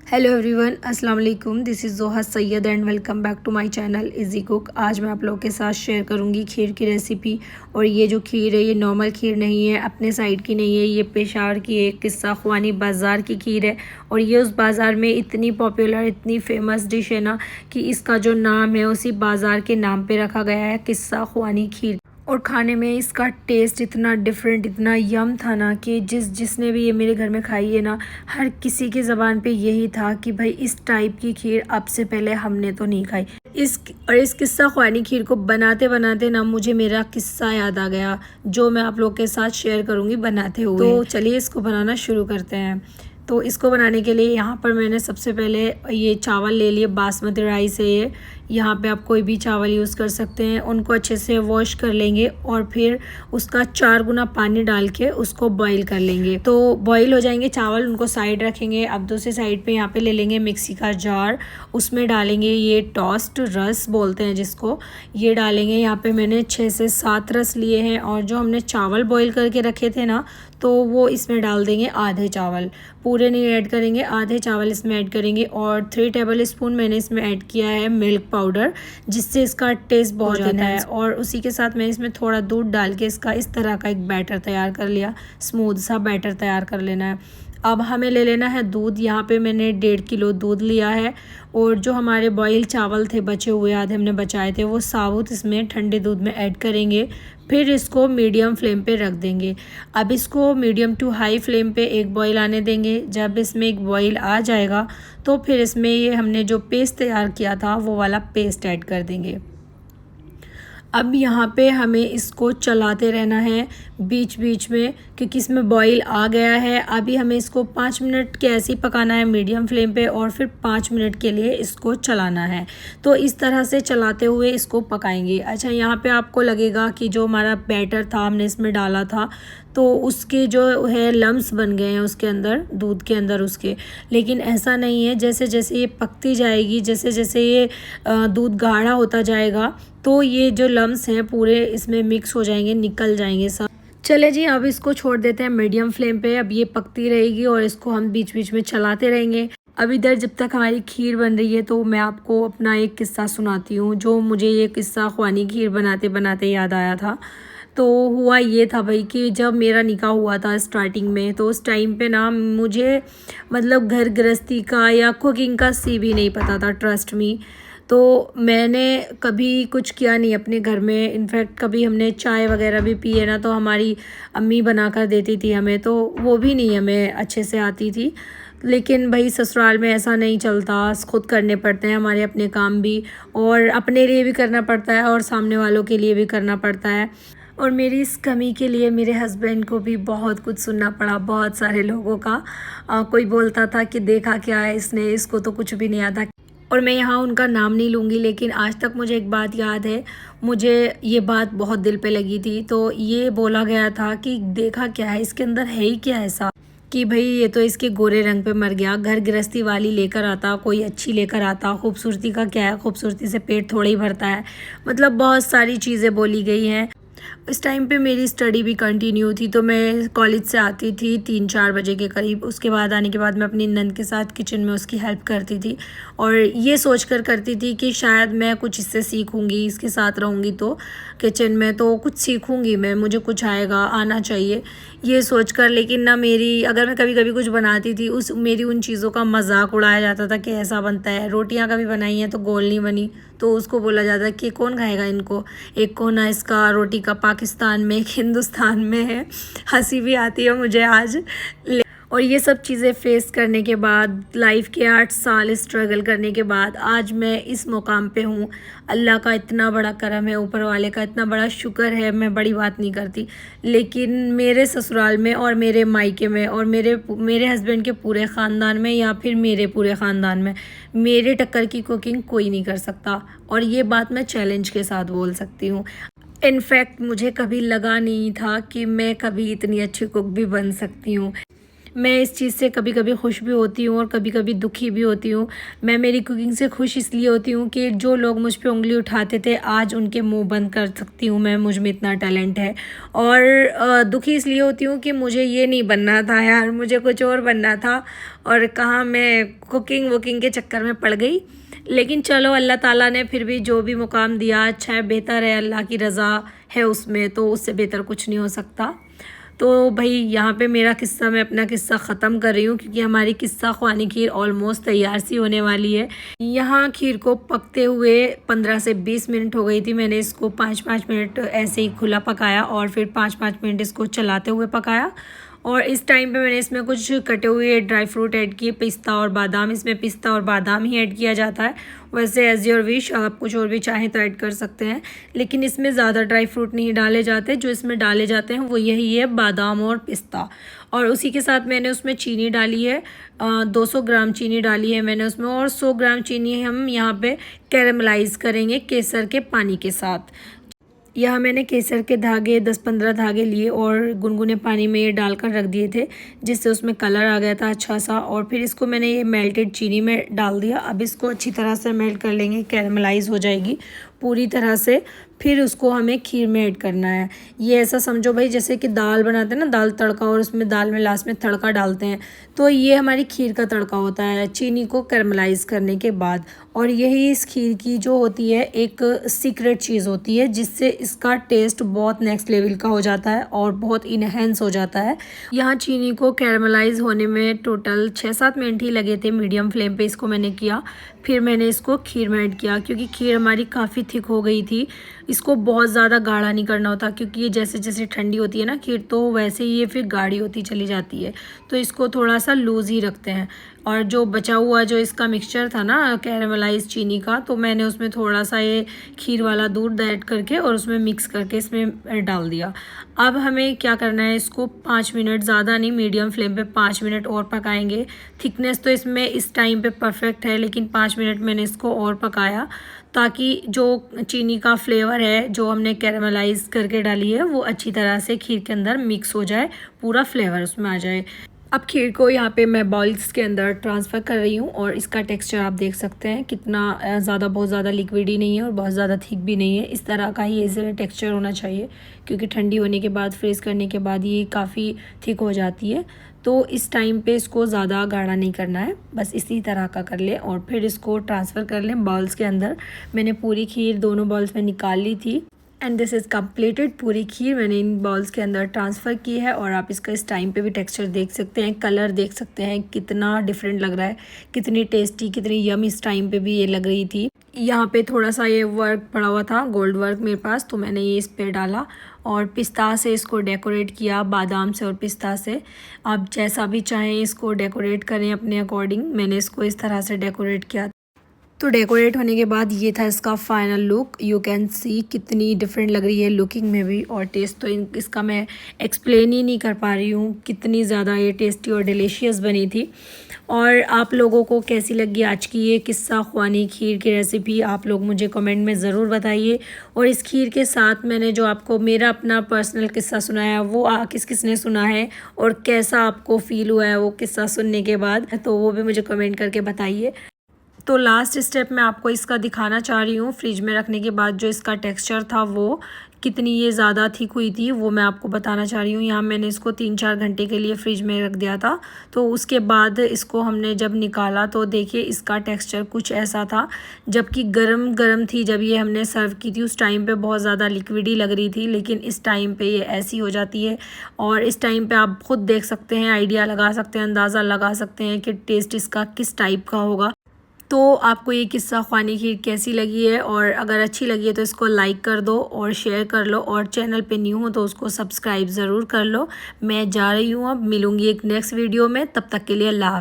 Hello everyone, अस्सलाम वालेकुम। This is Zoha Syed and welcome back to my channel easy cook. आज मैं आप लोगों के साथ शेयर करूंगी खीर की रेसिपी। और ये जो खीर है ये नॉर्मल खीर नहीं है, अपने साइड की नहीं है, ये पेशावर की एक किस्सा ख्वानी बाज़ार की खीर है। और ये उस बाज़ार में इतनी पॉपुलर, इतनी फेमस डिश है ना कि इसका जो नाम है उसी बाज़ार के नाम पे रखा गया है, किस्सा ख्वानी खीर। और खाने में इसका टेस्ट इतना डिफरेंट, इतना यम था ना कि जिसने भी ये मेरे घर में खाई है ना, हर किसी की ज़बान पे यही था कि भाई इस टाइप की खीर अब से पहले हमने तो नहीं खाई। इस किस्सा ख्वानी खीर को बनाते बनाते ना मुझे मेरा किस्सा याद आ गया, जो मैं आप लोग के साथ शेयर करूँगी बनाते हुए। तो चलिए इसको बनाना शुरू करते हैं। तो इसको बनाने के लिए यहाँ पर मैंने सबसे पहले ये चावल ले लिए, बासमती राइस है ये। यहाँ पे आप कोई भी चावल यूज़ कर सकते हैं। उनको अच्छे से वॉश कर लेंगे और फिर उसका 4 गुना पानी डाल के उसको बॉईल कर लेंगे। तो बॉईल हो जाएंगे चावल, उनको साइड रखेंगे। अब दूसरी साइड पे यहाँ पे ले लेंगे मिक्सी का जार, उसमें डालेंगे ये टोस्ट रस बोलते हैं जिसको, ये डालेंगे। यहाँ पे मैंने 6 से 7 रस लिए हैं। और जो हमने चावल बॉईल करके रखे थे ना, तो वो इसमें डाल देंगे आधे चावल, पूरे नहीं ऐड करेंगे, आधे चावल इसमें ऐड करेंगे। और 3 टेबल स्पून मैंने इसमें ऐड किया है मिल्क पाउडर, जिससे इसका टेस्ट बहुत आता है। और उसी के साथ मैंने इसमें थोड़ा दूध डाल के इसका इस तरह का एक बैटर तैयार कर लिया, स्मूथ सा बैटर तैयार कर लेना है। अब हमें ले लेना है दूध। यहाँ पे मैंने 1.5 किलो दूध लिया है। और जो हमारे बॉयल चावल थे बचे हुए, आधे हमने बचाए थे, वो साबुत इसमें ठंडे दूध में ऐड करेंगे। फिर इसको मीडियम फ्लेम पे रख देंगे। अब इसको मीडियम टू हाई फ्लेम पे एक बॉईल आने देंगे। जब इसमें एक बॉईल आ जाएगा तो फिर इसमें ये हमने जो पेस्ट तैयार किया था वो वाला पेस्ट ऐड कर देंगे। अब यहाँ पे हमें इसको चलाते रहना है बीच बीच में, क्योंकि इसमें बॉईल आ गया है। अभी हमें इसको 5 मिनट के ऐसे ही पकाना है मीडियम फ्लेम पे, और फिर 5 मिनट के लिए इसको चलाना है। तो इस तरह से चलाते हुए इसको पकाएंगे। अच्छा, यहाँ पे आपको लगेगा कि जो हमारा बैटर था हमने इसमें डाला था, तो उसके जो है लम्स बन गए हैं उसके अंदर, दूध के अंदर उसके। लेकिन ऐसा नहीं है, जैसे जैसे ये पकती जाएगी, जैसे जैसे ये दूध गाढ़ा होता जाएगा, तो ये जो लम्स हैं पूरे इसमें मिक्स हो जाएंगे, निकल जाएंगे सब। चले जी, अब इसको छोड़ देते हैं मीडियम फ्लेम पे। अब ये पकती रहेगी और इसको हम बीच बीच में चलाते रहेंगे। अब इधर जब तक हमारी खीर बन रही है तो मैं आपको अपना एक किस्सा सुनाती हूँ, जो मुझे ये किस्सा ख्वानी खीर बनाते बनाते याद आया था। तो हुआ ये था भाई कि जब मेरा निकाह हुआ था स्टार्टिंग में, तो उस टाइम पे ना मुझे मतलब घर गृहस्थी का या कुकिंग का सी भी नहीं पता था, ट्रस्ट मी। तो मैंने कभी कुछ किया नहीं अपने घर में। इनफैक्ट कभी हमने चाय वगैरह भी पी है ना, तो हमारी अम्मी बना कर देती थी हमें, तो वो भी नहीं हमें अच्छे से आती थी। लेकिन भाई ससुराल में ऐसा नहीं चलता, खुद करने पड़ते हैं हमारे अपने काम भी, और अपने लिए भी करना पड़ता है और सामने वालों के लिए भी करना पड़ता है। और मेरी इस कमी के लिए मेरे हस्बैंड को भी बहुत कुछ सुनना पड़ा, बहुत सारे लोगों का। कोई बोलता था कि देखा क्या है इसने, इसको तो कुछ भी नहीं आता। और मैं यहाँ उनका नाम नहीं लूँगी, लेकिन आज तक मुझे एक बात याद है, मुझे ये बात बहुत दिल पे लगी थी। तो ये बोला गया था कि देखा क्या है इसके अंदर, है ही क्या ऐसा कि भाई ये तो इसके गोरे रंग पे मर गया। घर गृहस्थी वाली लेकर आता, कोई अच्छी लेकर आता, खूबसूरती का क्या है, खूबसूरती से पेट थोड़ा ही भरता है। मतलब बहुत सारी चीज़ें बोली गई हैं। इस टाइम पे मेरी स्टडी भी कंटिन्यू थी, तो मैं कॉलेज से आती थी 3-4 बजे के करीब। उसके बाद आने के बाद मैं अपनी नंद के साथ किचन में उसकी हेल्प करती थी, और ये सोच कर करती थी कि शायद मैं कुछ इससे सीखूंगी, इसके साथ रहूंगी तो किचन में तो कुछ सीखूंगी मैं, मुझे कुछ आएगा, आना चाहिए, ये सोचकर। लेकिन ना मेरी, अगर मैं कभी कभी कुछ बनाती थी, मेरी उन चीज़ों का मजाक उड़ाया जाता था कि ऐसा बनता है। रोटियाँ कभी बनाई हैं तो गोल नहीं बनी, तो उसको बोला जाता कि कौन खाएगा इनको, एक कोना इसका रोटी का पाकिस्तान में, एक हिंदुस्तान में है। हंसी भी आती है मुझे आज। और ये सब चीज़ें फेस करने के बाद, लाइफ के 8 साल स्ट्रगल करने के बाद आज मैं इस मुकाम पे हूँ। अल्लाह का इतना बड़ा करम है, ऊपर वाले का इतना बड़ा शुक्र है। मैं बड़ी बात नहीं करती, लेकिन मेरे ससुराल में और मेरे मायके में और मेरे हस्बैंड के पूरे ख़ानदान में, या फिर मेरे पूरे ख़ानदान में, मेरे टक्कर की कुकिंग कोई नहीं कर सकता। और ये बात मैं चैलेंज के साथ बोल सकती हूँ। इनफैक्ट मुझे कभी लगा नहीं था कि मैं कभी इतनी अच्छी कुक भी बन सकती हूँ। मैं इस चीज़ से कभी कभी खुश भी होती हूँ और कभी कभी दुखी भी होती हूँ। मैं मेरी कुकिंग से खुश इसलिए होती हूँ कि जो लोग मुझ पे उंगली उठाते थे आज उनके मुंह बंद कर सकती हूँ मैं, मुझ में इतना टैलेंट है। और दुखी इसलिए होती हूँ कि मुझे ये नहीं बनना था यार, मुझे कुछ और बनना था और कहाँ मैं कुकिंग वुकिंग के चक्कर में पड़ गई। लेकिन चलो, अल्लाह ताला ने फिर भी जो भी मुकाम दिया अच्छा है, बेहतर है, अल्लाह की रज़ा है उसमें, तो उससे बेहतर कुछ नहीं हो सकता। तो भाई यहाँ पे मेरा किस्सा, मैं अपना किस्सा ख़त्म कर रही हूँ क्योंकि हमारी किस्सा ख़वानी खीर ऑलमोस्ट तैयार सी होने वाली है। यहाँ खीर को पकते हुए 15 से 20 मिनट हो गई थी। मैंने इसको 5-5 मिनट ऐसे ही खुला पकाया और फिर 5-5 मिनट इसको चलाते हुए पकाया। और इस टाइम पे मैंने इसमें कुछ कटे हुए ड्राई फ्रूट ऐड किए, पिस्ता और बादाम। इसमें पिस्ता और बादाम ही ऐड किया जाता है। वैसे एज योर विश, आप कुछ और भी चाहें तो ऐड कर सकते हैं, लेकिन इसमें ज़्यादा ड्राई फ्रूट नहीं डाले जाते। जो इसमें डाले जाते हैं वो यही है, बादाम और पिस्ता। और उसी के साथ मैंने उसमें चीनी डाली है, 200 ग्राम चीनी डाली है मैंने उसमें। और 100 ग्राम चीनी हम यहाँ पे कैरेमलाइज़ करेंगे केसर के पानी के साथ। यहाँ मैंने केसर के धागे 10-15 धागे लिए और गुनगुने पानी में ये डालकर रख दिए थे, जिससे उसमें कलर आ गया था अच्छा सा। और फिर इसको मैंने ये मेल्टेड चीनी में डाल दिया। अब इसको अच्छी तरह से मेल्ट कर लेंगे, कैरेमलाइज़ हो जाएगी पूरी तरह से। फिर उसको हमें खीर में ऐड करना है। ये ऐसा समझो भाई जैसे कि दाल बनाते हैं ना, दाल तड़का, और उसमें दाल में लास्ट में तड़का डालते हैं, तो ये हमारी खीर का तड़का होता है चीनी को कैरेमलाइज़ करने के बाद। और यही इस खीर की जो होती है एक सीक्रेट चीज़ होती है, जिससे इसका टेस्ट बहुत नेक्स्ट लेवल का हो जाता है और बहुत इनहेंस हो जाता है। यहाँ चीनी को कैरेमलाइज़ होने में टोटल 6-7 मिनट ही लगे थे। मीडियम फ्लेम पे इसको मैंने किया। फिर मैंने इसको खीर में ऐड किया क्योंकि खीर हमारी काफ़ी थिक हो गई थी। इसको बहुत ज़्यादा गाढ़ा नहीं करना होता क्योंकि ये जैसे जैसे ठंडी होती है ना खीर, तो वैसे ही ये फिर गाढ़ी होती चली जाती है। तो इसको थोड़ा सा लूज़ ही रखते हैं। और जो बचा हुआ जो इसका मिक्सचर था ना कैरेमलाइज चीनी का, तो मैंने उसमें थोड़ा सा ये खीर वाला दूध ऐड करके और उसमें मिक्स करके इसमें डाल दिया। अब हमें क्या करना है, इसको 5 मिनट, ज़्यादा नहीं, मीडियम फ्लेम पे 5 मिनट और पकाएंगे। थिकनेस तो इसमें इस टाइम पे परफेक्ट है, लेकिन 5 मिनट मैंने इसको और पकाया ताकि जो चीनी का फ्लेवर है जो हमने कैरेमलाइज करके डाली है वो अच्छी तरह से खीर के अंदर मिक्स हो जाए, पूरा फ्लेवर उसमें आ जाए। अब खीर को यहाँ पे मैं बाउल्स के अंदर ट्रांसफ़र कर रही हूँ और इसका टेक्सचर आप देख सकते हैं कितना ज़्यादा, बहुत ज़्यादा लिक्विड ही नहीं है और बहुत ज़्यादा थिक भी नहीं है। इस तरह का ही इसे टेक्सचर होना चाहिए क्योंकि ठंडी होने के बाद, फ्रीज़ करने के बाद ये काफ़ी थिक हो जाती है। तो इस टाइम पे इसको ज़्यादा गाढ़ा नहीं करना है, बस इसी तरह का कर लें और फिर इसको ट्रांसफ़र कर लें बाउल्स के अंदर। मैंने पूरी खीर दोनों बाउल्स में निकाल ली थी एंड दिस इज़ कम्प्लीटेड। पूरी खीर मैंने इन बाउल्स के अंदर ट्रांसफ़र की है और आप इसका इस टाइम पे भी टेक्सचर देख सकते हैं, कलर देख सकते हैं कितना डिफरेंट लग रहा है, कितनी टेस्टी, कितनी यम इस टाइम पे भी ये लग रही थी। यहाँ पे थोड़ा सा ये वर्क पड़ा हुआ था, गोल्ड वर्क मेरे पास, तो मैंने ये इस पे डाला और पिस्ता से इसको डेकोरेट किया, बादाम से और पिस्ता से। आप जैसा भी चाहें इसको डेकोरेट करें अपने अकॉर्डिंग। मैंने इसको इस तरह से डेकोरेट किया। तो डेकोरेट होने के बाद ये था इसका final look. You can see कितनी डिफरेंट लग रही है लुकिंग में भी, और टेस्ट तो इसका मैं एक्सप्लेन ही नहीं कर पा रही हूँ कितनी ज़्यादा ये टेस्टी और डिलीशियस बनी थी। और आप लोगों को कैसी लगी आज की ये किस्सा ख़वानी खीर की रेसिपी, आप लोग मुझे कमेंट में ज़रूर बताइए। और इस खीर के साथ मैंने जो आपको मेरा अपना पर्सनल किस्सा सुनाया वो किस किस ने सुना है और कैसा आपको फ़ील हुआ है वो किस्सा सुनने के बाद, तो वो भी मुझे कमेंट करके बताइए। तो लास्ट स्टेप मैं आपको इसका दिखाना चाह रही हूँ। फ्रिज में रखने के बाद जो इसका टेक्सचर था वो कितनी ये ज़्यादा थिक हुई थी वो मैं आपको बताना चाह रही हूँ। यहाँ मैंने इसको 3-4 घंटे के लिए फ्रिज में रख दिया था। तो उसके बाद इसको हमने जब निकाला तो देखिए इसका टेक्सचर कुछ ऐसा था, जबकि गरम गरम थी जब ये हमने सर्व की थी उस टाइम पे बहुत ज़्यादा लिक्विडी लग रही थी, लेकिन इस टाइम पे ये ऐसी हो जाती है। और इस टाइम पे आप खुद देख सकते हैं, आइडिया लगा सकते हैं, अंदाज़ा लगा सकते हैं कि टेस्ट इसका किस टाइप का होगा। तो आपको ये किस्सा ख़वानी खीर कैसी लगी है, और अगर अच्छी लगी है तो इसको लाइक कर दो और शेयर कर लो, और चैनल पे न्यू हो तो उसको सब्सक्राइब ज़रूर कर लो। मैं जा रही हूँ, अब मिलूँगी एक नेक्स्ट वीडियो में, तब तक के लिए अल्लाह हाफ़िज़।